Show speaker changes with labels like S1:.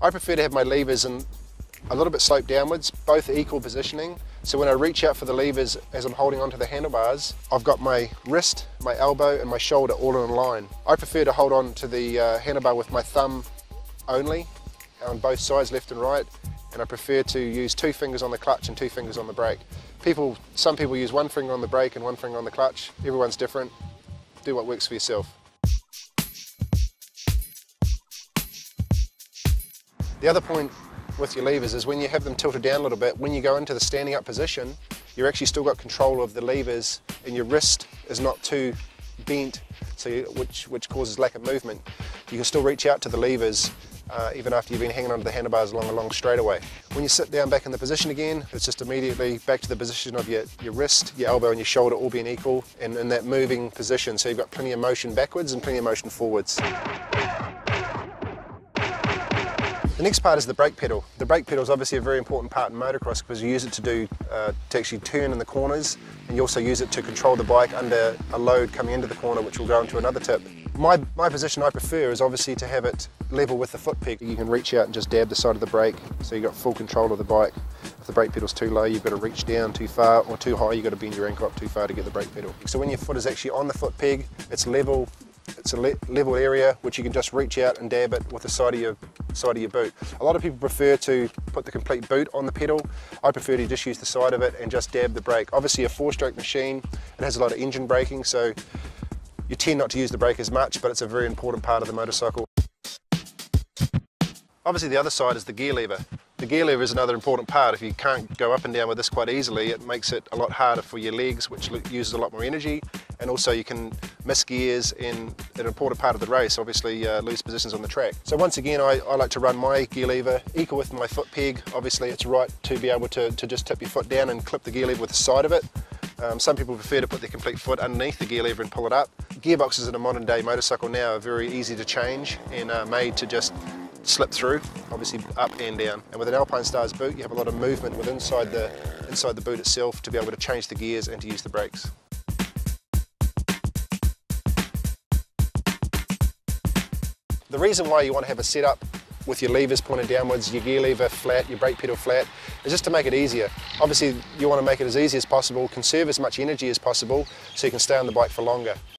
S1: I prefer to have my levers in a little bit sloped downwards, both equal positioning. So when I reach out for the levers as I'm holding onto the handlebars, I've got my wrist, my elbow and my shoulder all in line. I prefer to hold on to the handlebar with my thumb only on both sides, left and right, and I prefer to use 2 fingers on the clutch and 2 fingers on the brake. Some people use 1 finger on the brake and 1 finger on the clutch. Everyone's different. Do what works for yourself. The other point with your levers is when you have them tilted down a little bit, when you go into the standing up position, you're actually still got control of the levers and your wrist is not too bent, which causes lack of movement. You can still reach out to the levers even after you've been hanging onto the handlebars along a long straightaway. When you sit down back in the position again, it's just immediately back to the position of your wrist, your elbow and your shoulder all being equal and in that moving position, so you've got plenty of motion backwards and plenty of motion forwards. The next part is the brake pedal. The brake pedal is obviously a very important part in motocross because you use it to actually turn in the corners, and you also use it to control the bike under a load coming into the corner, which will go into another tip. My position I prefer is obviously to have it level with the foot peg. You can reach out and just dab the side of the brake, so you've got full control of the bike. If the brake pedal's too low, you've got to reach down too far, or too high, you've got to bend your ankle up too far to get the brake pedal. So when your foot is actually on the foot peg, it's level. It's a level area which you can just reach out and dab it with the side of your boot. A lot of people prefer to put the complete boot on the pedal. I prefer to just use the side of it and just dab the brake. Obviously a 4-stroke machine, it has a lot of engine braking, so you tend not to use the brake as much, but it's a very important part of the motorcycle. Obviously the other side is the gear lever. The gear lever is another important part. If you can't go up and down with this quite easily, it makes it a lot harder for your legs, which uses a lot more energy, and also you can miss gears in an important part of the race, obviously lose positions on the track. So once again, I like to run my gear lever equal with my foot peg. Obviously it's right to be able to just tip your foot down and clip the gear lever with the side of it. Some people prefer to put their complete foot underneath the gear lever and pull it up. Gearboxes in a modern day motorcycle now are very easy to change and are made to just slip through, obviously up and down. And with an Alpinestars boot, you have a lot of movement with inside the boot itself to be able to change the gears and to use the brakes. The reason why you want to have a setup with your levers pointed downwards, your gear lever flat, your brake pedal flat, is just to make it easier. Obviously you want to make it as easy as possible, conserve as much energy as possible so you can stay on the bike for longer.